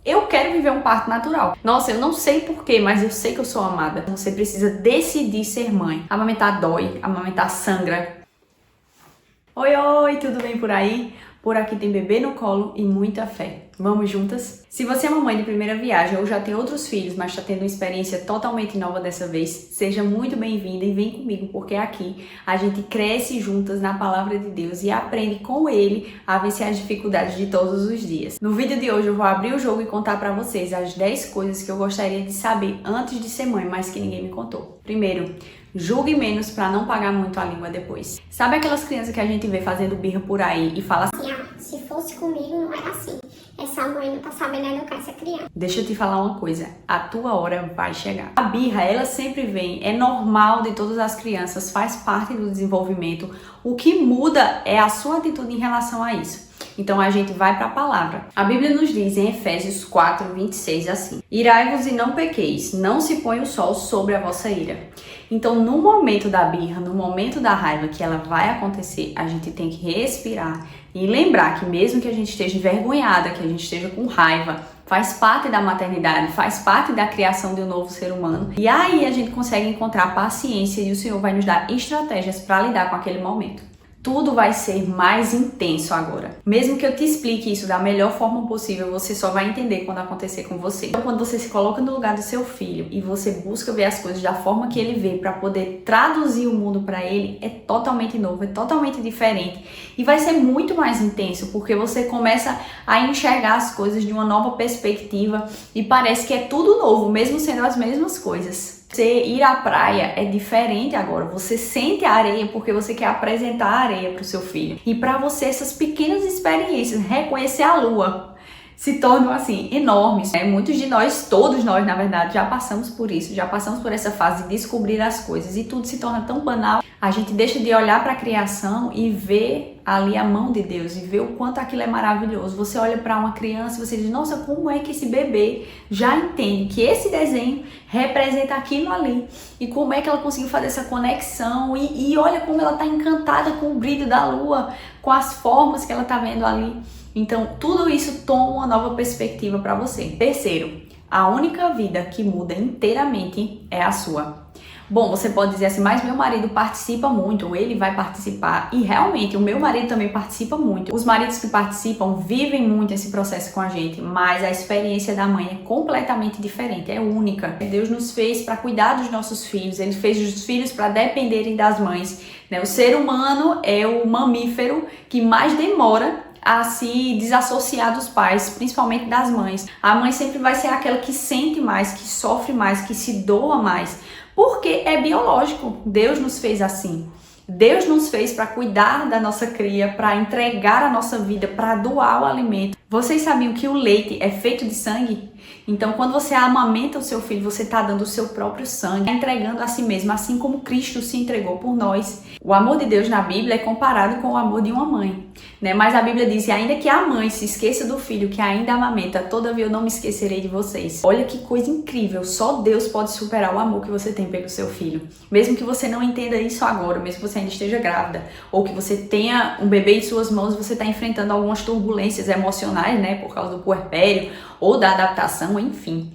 Eu quero viver um parto natural. Nossa, eu não sei porquê, mas eu sei que eu sou amada. Você precisa decidir ser mãe. Amamentar dói, amamentar sangra. Oi, tudo bem por aí? Por aqui tem bebê no colo e muita fé. Vamos juntas? Se você é uma mãe de primeira viagem ou já tem outros filhos, mas está tendo uma experiência totalmente nova dessa vez, seja muito bem-vinda e vem comigo, porque aqui a gente cresce juntas na palavra de Deus e aprende com Ele a vencer as dificuldades de todos os dias. No vídeo de hoje eu vou abrir o jogo e contar para vocês as 10 coisas que eu gostaria de saber antes de ser mãe, mas que ninguém me contou. Primeiro, julgue menos para não pagar muito a língua depois. Sabe aquelas crianças que a gente vê fazendo birra por aí e fala assim: se fosse comigo não era assim. Essa mãe não tá sabendo educar essa criança. Deixa eu te falar uma coisa, a tua hora vai chegar. A birra, ela sempre vem, é normal de todas as crianças, faz parte do desenvolvimento. O que muda é a sua atitude em relação a isso. Então a gente vai para a palavra. A Bíblia nos diz em Efésios 4:26 assim: Irai-vos e não pequeis, não se põe o sol sobre a vossa ira. Então no momento da birra, no momento da raiva que ela vai acontecer, a gente tem que respirar e lembrar que mesmo que a gente esteja envergonhada, que a gente esteja com raiva, faz parte da maternidade, faz parte da criação de um novo ser humano. E aí a gente consegue encontrar paciência e o Senhor vai nos dar estratégias para lidar com aquele momento. Tudo vai ser mais intenso agora. Mesmo que eu te explique isso da melhor forma possível, você só vai entender quando acontecer com você. Então, quando você se coloca no lugar do seu filho e você busca ver as coisas da forma que ele vê para poder traduzir o mundo para ele, é totalmente novo, é totalmente diferente. E vai ser muito mais intenso, porque você começa a enxergar as coisas de uma nova perspectiva e parece que é tudo novo, mesmo sendo as mesmas coisas. Você ir à praia é diferente agora. Você sente a areia porque você quer apresentar a areia para o seu filho. E para você, essas pequenas experiências, reconhecer a lua, se tornam assim enormes. Muitos de nós, todos nós, na verdade, já passamos por isso. Já passamos por essa fase de descobrir as coisas. E tudo se torna tão banal. A gente deixa de olhar para a criação e ver ali a mão de Deus e ver o quanto aquilo é maravilhoso. Você olha para uma criança e você diz: nossa, como é que esse bebê já entende que esse desenho representa aquilo ali? E como é que ela conseguiu fazer essa conexão? E olha como ela está encantada com o brilho da lua, com as formas que ela está vendo ali. Então, tudo isso toma uma nova perspectiva para você. Terceiro, a única vida que muda inteiramente é a sua. Bom, você pode dizer assim: mas meu marido participa muito, ou ele vai participar. E realmente, o meu marido também participa muito. Os maridos que participam vivem muito esse processo com a gente, mas a experiência da mãe é completamente diferente, é única. Deus nos fez para cuidar dos nossos filhos, Ele fez os filhos para dependerem das mães. O ser humano é o mamífero que mais demora a se desassociar dos pais, principalmente das mães. A mãe sempre vai ser aquela que sente mais, que sofre mais, que se doa mais, porque é biológico. Deus nos fez assim. Deus nos fez para cuidar da nossa cria, para entregar a nossa vida, para doar o alimento. Vocês sabiam que o leite é feito de sangue? Então, quando você amamenta o seu filho, você está dando o seu próprio sangue, entregando a si mesmo, assim como Cristo se entregou por nós. O amor de Deus na Bíblia é comparado com o amor de uma mãe, Mas a Bíblia diz: ainda que a mãe se esqueça do filho que ainda amamenta, todavia eu não me esquecerei de vocês. Olha que coisa incrível, só Deus pode superar o amor que você tem pelo seu filho. Mesmo que você não entenda isso agora, mesmo que você ainda esteja grávida, ou que você tenha um bebê em suas mãos e você está enfrentando algumas turbulências emocionais, por causa do puerpério ou da adaptação, enfim.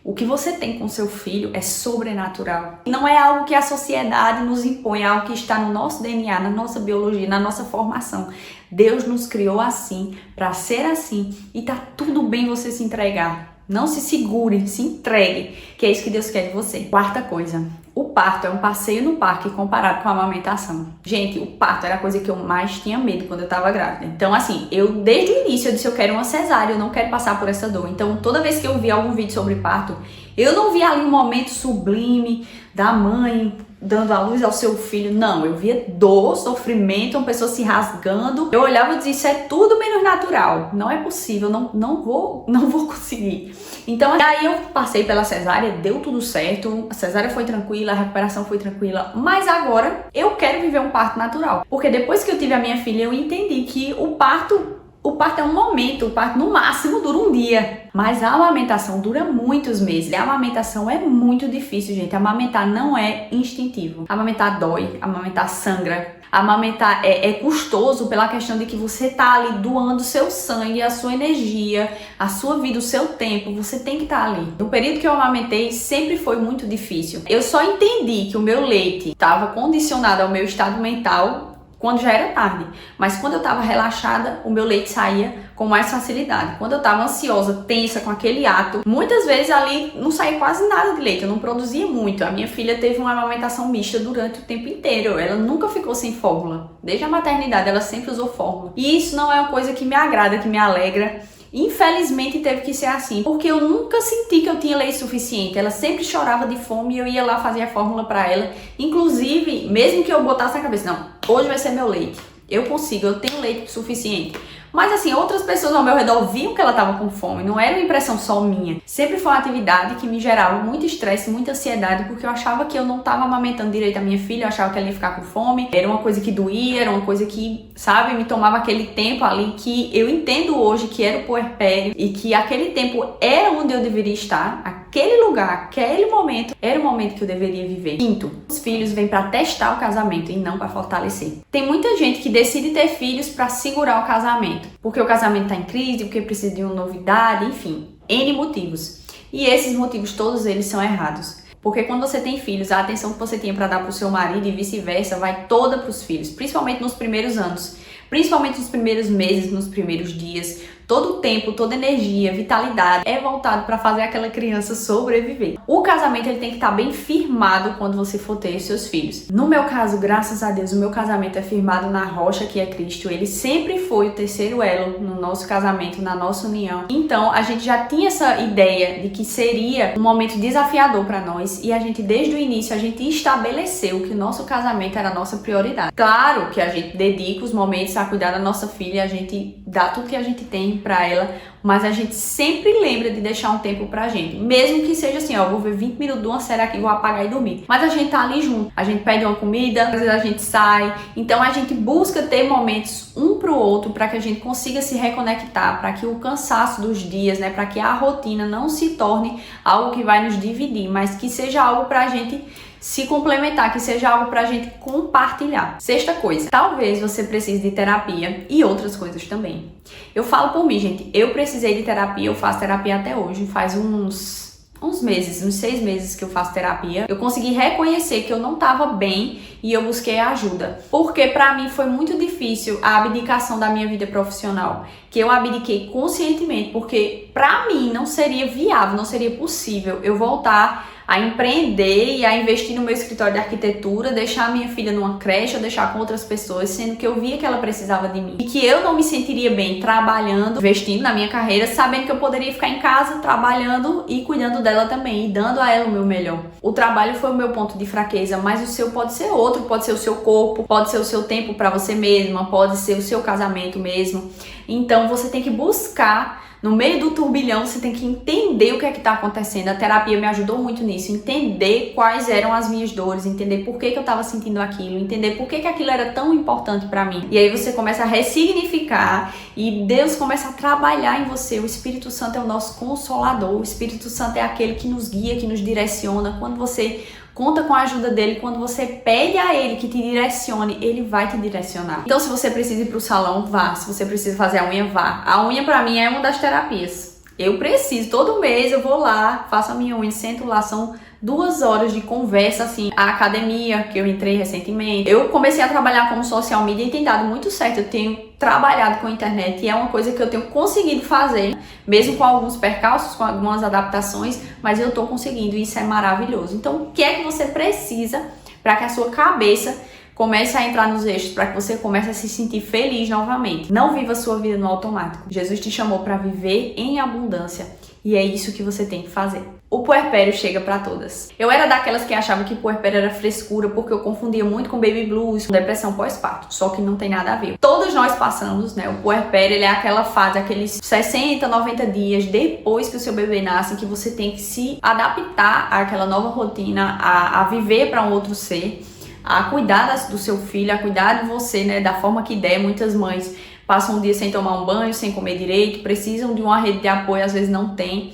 O que você tem com seu filho é sobrenatural. Não é algo que a sociedade nos impõe, é algo que está no nosso DNA, na nossa biologia, na nossa formação. Deus nos criou assim, para ser assim, e tá tudo bem você se entregar. Não se segure, se entregue, que é isso que Deus quer de você. Quarta coisa, o parto é um passeio no parque comparado com a amamentação. Gente, o parto era a coisa que eu mais tinha medo quando eu tava grávida. Então, assim, desde o início eu disse: eu quero uma cesárea, eu não quero passar por essa dor. Então, toda vez que eu via algum vídeo sobre parto, eu não via ali um momento sublime da mãe dando a luz ao seu filho. Não, eu via dor, sofrimento, uma pessoa se rasgando. Eu olhava e dizia: isso é tudo menos natural. Não é possível, não vou conseguir. Então, aí eu passei pela cesárea, deu tudo certo, a cesárea foi tranquila, a recuperação foi tranquila, mas agora eu quero viver um parto natural. Porque depois que eu tive a minha filha, eu entendi que o parto O parto é um momento, o parto no máximo dura um dia, mas a amamentação dura muitos meses. A amamentação é muito difícil, gente. Amamentar não é instintivo. Amamentar dói, amamentar sangra. Amamentar é custoso pela questão de que você tá ali doando seu sangue, a sua energia, a sua vida, o seu tempo. Você tem que estar ali. No período que eu amamentei, sempre foi muito difícil. Eu só entendi que o meu leite estava condicionado ao meu estado mental quando já era tarde, mas quando eu estava relaxada, o meu leite saía com mais facilidade. Quando eu estava ansiosa, tensa com aquele ato, muitas vezes ali não saía quase nada de leite, eu não produzia muito. A minha filha teve uma amamentação mista durante o tempo inteiro, ela nunca ficou sem fórmula. Desde a maternidade ela sempre usou fórmula. E isso não é uma coisa que me agrada, que me alegra. Infelizmente teve que ser assim, porque eu nunca senti que eu tinha leite suficiente. Ela sempre chorava de fome e eu ia lá fazer a fórmula pra ela. Inclusive, mesmo que eu botasse na cabeça, não, hoje vai ser meu leite. Eu consigo, eu tenho leite suficiente. Mas assim, outras pessoas ao meu redor viam que ela estava com fome, não era uma impressão só minha. Sempre foi uma atividade que me gerava muito estresse, muita ansiedade, porque eu achava que eu não estava amamentando direito a minha filha, eu achava que ela ia ficar com fome. Era uma coisa que doía, era uma coisa que, sabe, me tomava aquele tempo ali que eu entendo hoje que era o puerpério e que aquele tempo era onde eu deveria estar, aquele lugar, aquele momento, era o momento que eu deveria viver. Quinto, os filhos vêm para testar o casamento e não para fortalecer. Tem muita gente que decide ter filhos para segurar o casamento, porque o casamento está em crise, porque precisa de uma novidade, enfim, N motivos. E esses motivos, todos eles são errados. Porque quando você tem filhos, a atenção que você tinha para dar para o seu marido e vice-versa vai toda para os filhos, principalmente nos primeiros anos, principalmente nos primeiros meses, nos primeiros dias. Todo o tempo, toda energia, vitalidade é voltado para fazer aquela criança sobreviver. O casamento ele tem que estar bem firmado quando você for ter seus filhos. No meu caso, graças a Deus, o meu casamento é firmado na rocha que é Cristo. Ele sempre foi o terceiro elo no nosso casamento, na nossa união. Então, a gente já tinha essa ideia de que seria um momento desafiador para nós e a gente, desde o início, a gente estabeleceu que o nosso casamento era a nossa prioridade. Claro que a gente dedica os momentos a cuidar da nossa filha, a gente dá tudo que a gente tem pra ela, mas a gente sempre lembra de deixar um tempo pra gente, mesmo que seja assim, ó, vou ver 20 minutos de uma série aqui, vou apagar e dormir, mas a gente tá ali junto, a gente pede uma comida, às vezes a gente sai, então a gente busca ter momentos um pro outro para que a gente consiga se reconectar, para que o cansaço dos dias, né, para que a rotina não se torne algo que vai nos dividir, mas que seja algo pra gente se complementar, que seja algo pra gente compartilhar. Sexta coisa, talvez você precise de terapia e outras coisas também. Eu falo por mim, gente, eu precisei de terapia, eu faço terapia até hoje, faz uns meses, uns 6 meses que eu faço terapia. Eu consegui reconhecer que eu não tava bem e eu busquei ajuda. Porque pra mim foi muito difícil a abdicação da minha vida profissional, que eu abdiquei conscientemente, porque pra mim não seria viável, não seria possível eu voltar a empreender e a investir no meu escritório de arquitetura, deixar a minha filha numa creche ou deixar com outras pessoas, sendo que eu via que ela precisava de mim. E que eu não me sentiria bem trabalhando, investindo na minha carreira, sabendo que eu poderia ficar em casa trabalhando e cuidando dela também, e dando a ela o meu melhor. O trabalho foi o meu ponto de fraqueza, mas o seu pode ser outro, pode ser o seu corpo, pode ser o seu tempo para você mesma, pode ser o seu casamento mesmo. Então você tem que buscar. No meio do turbilhão, você tem que entender o que é que está acontecendo. A terapia me ajudou muito nisso. Entender quais eram as minhas dores, entender por que eu estava sentindo aquilo, entender por que aquilo era tão importante para mim. E aí você começa a ressignificar e Deus começa a trabalhar em você. O Espírito Santo é o nosso consolador. O Espírito Santo é aquele que nos guia, que nos direciona. Quando você conta com a ajuda dele, quando você pede a ele que te direcione, ele vai te direcionar. Então, se você precisa ir pro salão, vá. Se você precisa fazer a unha, vá. A unha pra mim é uma das terapias. Eu preciso, todo mês eu vou lá, faço a minha unha, sento lá, são 2 horas de conversa, assim. A academia, que eu entrei recentemente, eu comecei a trabalhar como social media e tem dado muito certo. Eu tenho trabalhado com a internet e é uma coisa que eu tenho conseguido fazer, mesmo com alguns percalços, com algumas adaptações, mas eu tô conseguindo e isso é maravilhoso. Então, o que é que você precisa para que a sua cabeça comece a entrar nos eixos, para que você comece a se sentir feliz novamente? Não viva a sua vida no automático. Jesus te chamou para viver em abundância e é isso que você tem que fazer. O puerpério chega para todas. Eu era daquelas que achavam que puerpério era frescura porque eu confundia muito com baby blues, com depressão pós-parto, só que não tem nada a ver. Todos nós passamos, né? O puerpério, ele é aquela fase, aqueles 60, 90 dias depois que o seu bebê nasce, que você tem que se adaptar àquela nova rotina, a viver para um outro ser, a cuidar do seu filho, a cuidar de você, né, da forma que der. Muitas mães passam um dia sem tomar um banho, sem comer direito, precisam de uma rede de apoio, às vezes não tem.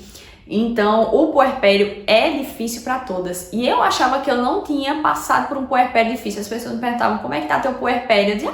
Então, o puerpério é difícil para todas. E eu achava que eu não tinha passado por um puerpério difícil. As pessoas me perguntavam, como é que tá teu puerpério? Eu dizia,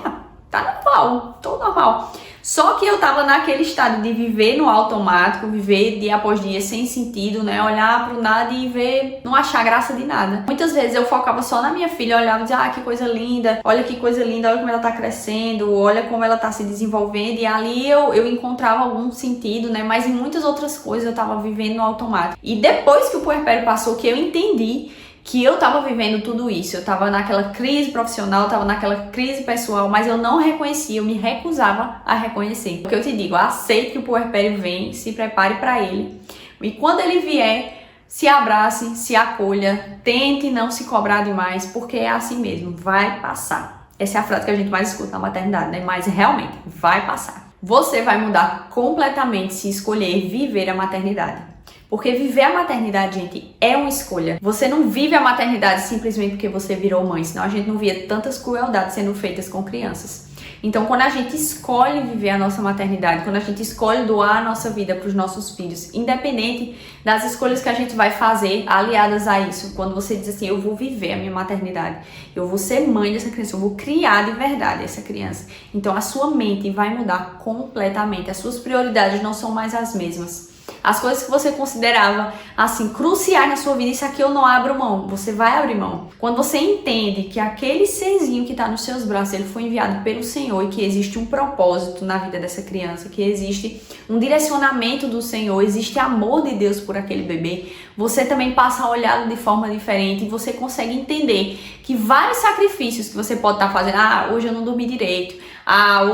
tá normal, tô normal. Só que eu tava naquele estado de viver no automático, viver dia após dia sem sentido, né? Olhar pro nada e ver, não achar graça de nada. Muitas vezes eu focava só na minha filha, olhava e dizia, que coisa linda, olha como ela tá crescendo, olha como ela tá se desenvolvendo. E ali eu encontrava algum sentido, né? Mas em muitas outras coisas eu tava vivendo no automático. E depois que o puerpério passou, que eu entendi que eu tava vivendo tudo isso, eu tava naquela crise profissional, tava naquela crise pessoal, mas eu não reconhecia, eu me recusava a reconhecer. Porque eu te digo, aceite que o puerpério vem, se prepare para ele. E quando ele vier, se abrace, se acolha, tente não se cobrar demais, porque é assim mesmo, vai passar. Essa é a frase que a gente mais escuta na maternidade, né? Mas realmente, vai passar. Você vai mudar completamente se escolher viver a maternidade. Porque viver a maternidade, gente, é uma escolha. Você não vive a maternidade simplesmente porque você virou mãe, senão a gente não via tantas crueldades sendo feitas com crianças. Então, quando a gente escolhe viver a nossa maternidade, quando a gente escolhe doar a nossa vida para os nossos filhos, independente das escolhas que a gente vai fazer aliadas a isso, quando você diz assim, eu vou viver a minha maternidade, eu vou ser mãe dessa criança, eu vou criar de verdade essa criança. Então, a sua mente vai mudar completamente, as suas prioridades não são mais as mesmas. As coisas que você considerava, assim, cruciais na sua vida, isso aqui eu não abro mão, você vai abrir mão. Quando você entende que aquele serzinho que está nos seus braços, ele foi enviado pelo Senhor e que existe um propósito na vida dessa criança, que existe um direcionamento do Senhor, existe amor de Deus por aquele bebê, você também passa a olhá-lo de forma diferente e você consegue entender que vários sacrifícios que você pode estar fazendo, hoje eu não dormi direito,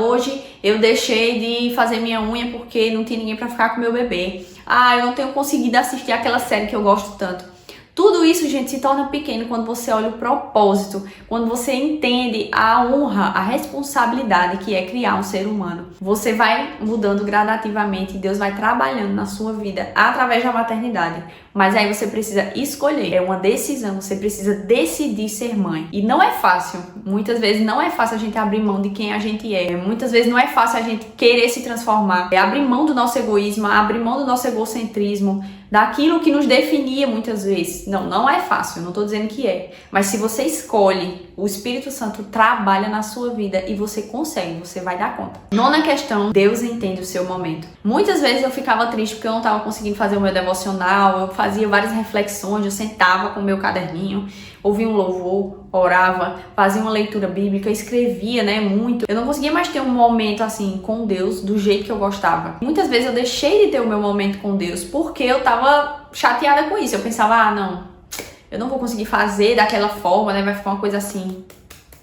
hoje eu deixei de fazer minha unha porque não tinha ninguém para ficar com meu bebê, eu não tenho conseguido assistir aquela série que eu gosto tanto. Tudo isso, gente, se torna pequeno quando você olha o propósito, quando você entende a honra, a responsabilidade que é criar um ser humano. Você vai mudando gradativamente e Deus vai trabalhando na sua vida através da maternidade. Mas aí você precisa escolher, é uma decisão, você precisa decidir ser mãe. E não é fácil, muitas vezes não é fácil a gente abrir mão de quem a gente é. Muitas vezes não é fácil a gente querer se transformar, abrir mão do nosso egoísmo, abrir mão do nosso egocentrismo, daquilo que nos definia muitas vezes. Não é fácil, não estou dizendo que é. Mas se você escolhe, o Espírito Santo trabalha na sua vida e você consegue, você vai dar conta. Nona questão, Deus entende o seu momento. Muitas vezes eu ficava triste porque eu não estava conseguindo fazer o meu devocional, eu fazia várias reflexões, eu sentava com o meu caderninho, ouvia um louvor, orava, fazia uma leitura bíblica, escrevia, muito. Eu não conseguia mais ter um momento assim com Deus do jeito que eu gostava. Muitas vezes eu deixei de ter o meu momento com Deus porque eu tava chateada com isso. Eu pensava, não, eu não vou conseguir fazer daquela forma, vai ficar uma coisa assim,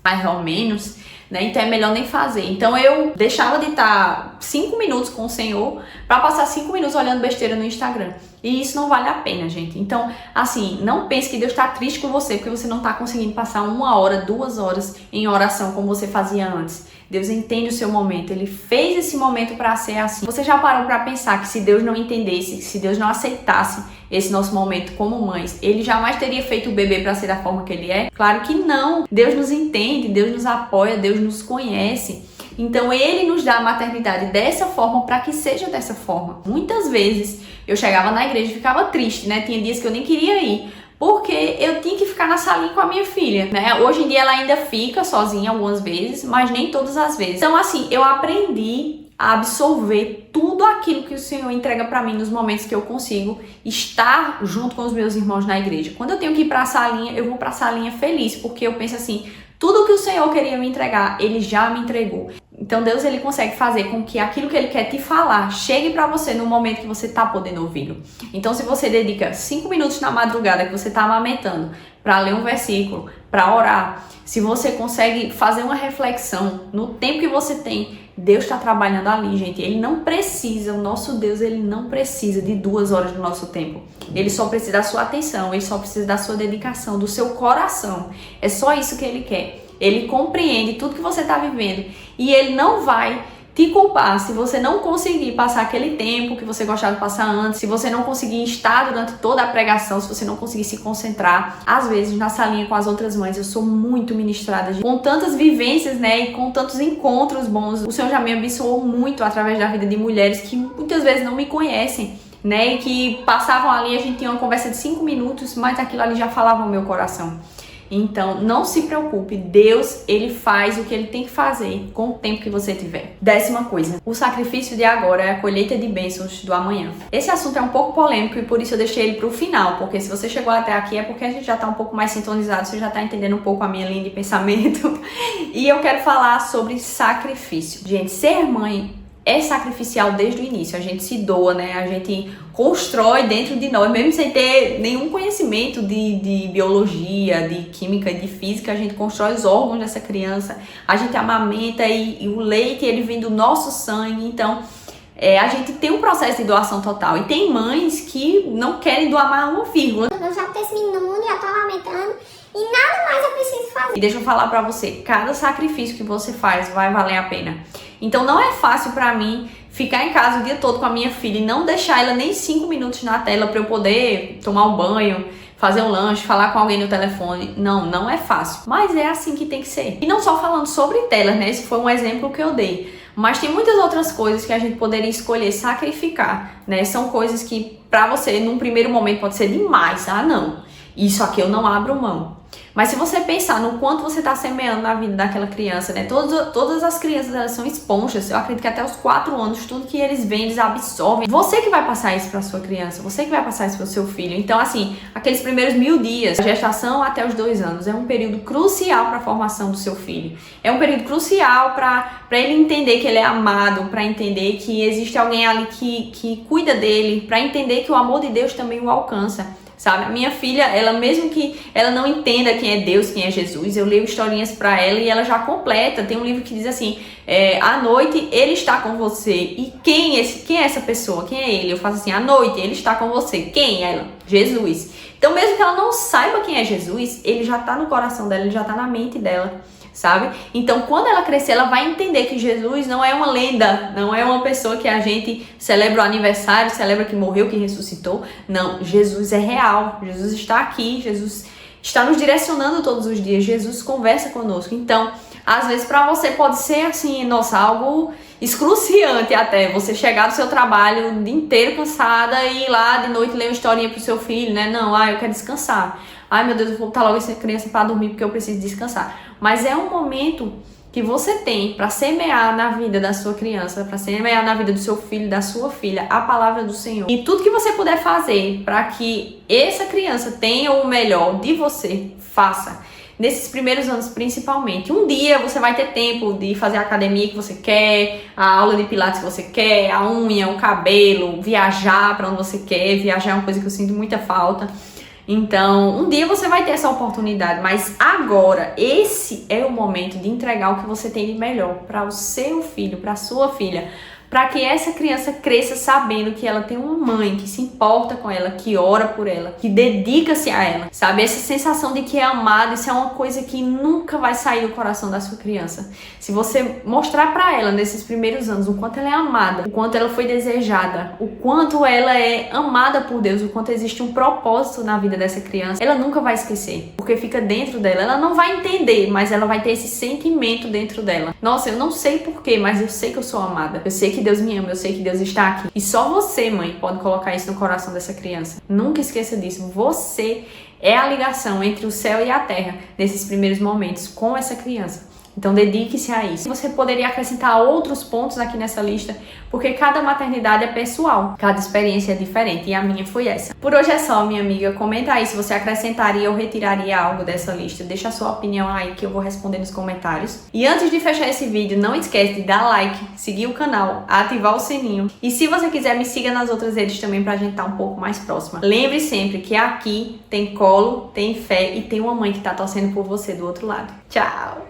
mais ou menos, então é melhor nem fazer. Então eu deixava de estar 5 minutos com o Senhor para passar 5 minutos olhando besteira no Instagram. E isso não vale a pena, gente. Então, assim, não pense que Deus está triste com você porque você não está conseguindo passar 1 hora, 2 horas em oração como você fazia antes. Deus entende o seu momento, Ele fez esse momento para ser assim. Você já parou para pensar que se Deus não entendesse, se Deus não aceitasse esse nosso momento como mães, Ele jamais teria feito o bebê para ser da forma que ele é? Claro que não. Deus nos entende, Deus nos apoia, Deus nos conhece. Então Ele nos dá a maternidade dessa forma para que seja dessa forma. Muitas vezes eu chegava na igreja e ficava triste, Tinha dias que eu nem queria ir, porque eu tinha que ficar na salinha com a minha filha, Hoje em dia ela ainda fica sozinha algumas vezes, mas nem todas as vezes. Então assim, eu aprendi a absorver tudo aquilo que o Senhor entrega para mim nos momentos que eu consigo estar junto com os meus irmãos na igreja. Quando eu tenho que ir para a salinha, eu vou para a salinha feliz, porque eu penso assim, tudo que o Senhor queria me entregar, Ele já me entregou. Então Deus, Ele consegue fazer com que aquilo que Ele quer te falar chegue para você no momento que você tá podendo ouvi-lo. Então se você dedica 5 minutos na madrugada que você tá amamentando para ler um versículo, para orar, se você consegue fazer uma reflexão no tempo que você tem, Deus está trabalhando ali, gente. Ele não precisa, o nosso Deus, Ele não precisa de 2 horas do nosso tempo. Ele só precisa da sua atenção, Ele só precisa da sua dedicação, do seu coração. É só isso que Ele quer. Ele compreende tudo que você está vivendo e Ele não vai te culpar se você não conseguir passar aquele tempo que você gostava de passar antes, se você não conseguir estar durante toda a pregação, se você não conseguir se concentrar. Às vezes, na salinha com as outras mães, eu sou muito ministrada com tantas vivências, né, e com tantos encontros bons. O Senhor já me abençoou muito através da vida de mulheres que muitas vezes não me conhecem, né, e que passavam ali, a gente tinha uma conversa de 5 minutos, mas aquilo ali já falava no meu coração. Então, não se preocupe, Deus, Ele faz o que Ele tem que fazer com o tempo que você tiver. 10ª coisa, o sacrifício de agora é a colheita de bênçãos do amanhã. Esse assunto é um pouco polêmico e por isso eu deixei ele pro final, porque se você chegou até aqui é porque a gente já tá um pouco mais sintonizado, você já tá entendendo um pouco a minha linha de pensamento. E eu quero falar sobre sacrifício. Gente, ser mãe é sacrificial desde o início, a gente se doa, né? A gente constrói dentro de nós, mesmo sem ter nenhum conhecimento de biologia, de química, de física, a gente constrói os órgãos dessa criança, a gente amamenta e o leite, ele vem do nosso sangue, então a gente tem um processo de doação total. E tem mães que não querem doar mais uma vírgula. Eu já tenho esse menino no mundo, já tô amamentando e nada mais eu preciso fazer. E deixa eu falar pra você, cada sacrifício que você faz vai valer a pena. Então não é fácil pra mim ficar em casa o dia todo com a minha filha e não deixar ela nem 5 minutos na tela pra eu poder tomar um banho, fazer um lanche, falar com alguém no telefone. Não é fácil. Mas é assim que tem que ser. E não só falando sobre telas, né? Esse foi um exemplo que eu dei. Mas tem muitas outras coisas que a gente poderia escolher sacrificar, né? São coisas que pra você, num primeiro momento, pode ser demais. Ah, não. Isso aqui eu não abro mão. Mas se você pensar no quanto você está semeando na vida daquela criança, né? Todas as crianças, elas são esponjas. Eu acredito que até os 4 anos, tudo que eles veem, eles absorvem. Você que vai passar isso para sua criança, você que vai passar isso para o seu filho. Então, assim, aqueles primeiros 1000 dias, a gestação até os 2 anos, é um período crucial para a formação do seu filho. É um período crucial para ele entender que ele é amado, para entender que existe alguém ali que cuida dele, para entender que o amor de Deus também o alcança. Sabe? A minha filha, ela mesmo que ela não entenda quem é Deus, quem é Jesus, eu leio historinhas pra ela e ela já completa. Tem um livro que diz assim, à noite ele está com você. E quem é essa pessoa? Quem é ele? Eu faço assim, à noite ele está com você. Quem é ela? Jesus. Então mesmo que ela não saiba quem é Jesus, ele já tá no coração dela, ele já tá na mente dela. Sabe? Então, quando ela crescer, ela vai entender que Jesus não é uma lenda, não é uma pessoa que a gente celebra o aniversário, celebra que morreu, que ressuscitou. Não, Jesus é real, Jesus está aqui, Jesus está nos direcionando todos os dias, Jesus conversa conosco. Então, às vezes pra você pode ser assim, nossa, algo excruciante até, você chegar do seu trabalho o dia inteiro cansada e ir lá de noite ler uma historinha pro seu filho, né? Não, eu quero descansar. Ai, meu Deus, eu vou botar logo essa criança para dormir porque eu preciso descansar. Mas é um momento que você tem para semear na vida da sua criança, para semear na vida do seu filho, da sua filha, a palavra do Senhor. E tudo que você puder fazer para que essa criança tenha o melhor de você, faça. Nesses primeiros anos, principalmente. Um dia você vai ter tempo de fazer a academia que você quer, a aula de pilates que você quer, a unha, o cabelo, viajar para onde você quer. Viajar é uma coisa que eu sinto muita falta. Então, um dia você vai ter essa oportunidade, mas agora, esse é o momento de entregar o que você tem de melhor para o seu filho, para a sua filha, para que essa criança cresça sabendo que ela tem uma mãe que se importa com ela, que ora por ela, que dedica-se a ela, sabe? Essa sensação de que é amada, isso é uma coisa que nunca vai sair do coração da sua criança. Se você mostrar para ela nesses primeiros anos o quanto ela é amada, o quanto ela foi desejada, o quanto ela é amada por Deus, o quanto existe um propósito na vida dessa criança, ela nunca vai esquecer, porque fica dentro dela. Ela não vai entender, mas ela vai ter esse sentimento dentro dela. Nossa, eu não sei porquê, mas eu sei que eu sou amada. Eu sei que Deus me ama, eu sei que Deus está aqui. E só você, mãe, pode colocar isso no coração dessa criança. Nunca esqueça disso. Você é a ligação entre o céu e a terra nesses primeiros momentos com essa criança. Então dedique-se a isso. Você poderia acrescentar outros pontos aqui nessa lista, porque cada maternidade é pessoal, cada experiência é diferente, e a minha foi essa. Por hoje é só, minha amiga. Comenta aí se você acrescentaria ou retiraria algo dessa lista. Deixa a sua opinião aí que eu vou responder nos comentários. E antes de fechar esse vídeo, não esquece de dar like, seguir o canal, ativar o sininho. E se você quiser, me siga nas outras redes também pra gente estar um pouco mais próxima. Lembre sempre que aqui tem colo, tem fé e tem uma mãe que tá torcendo por você do outro lado. Tchau!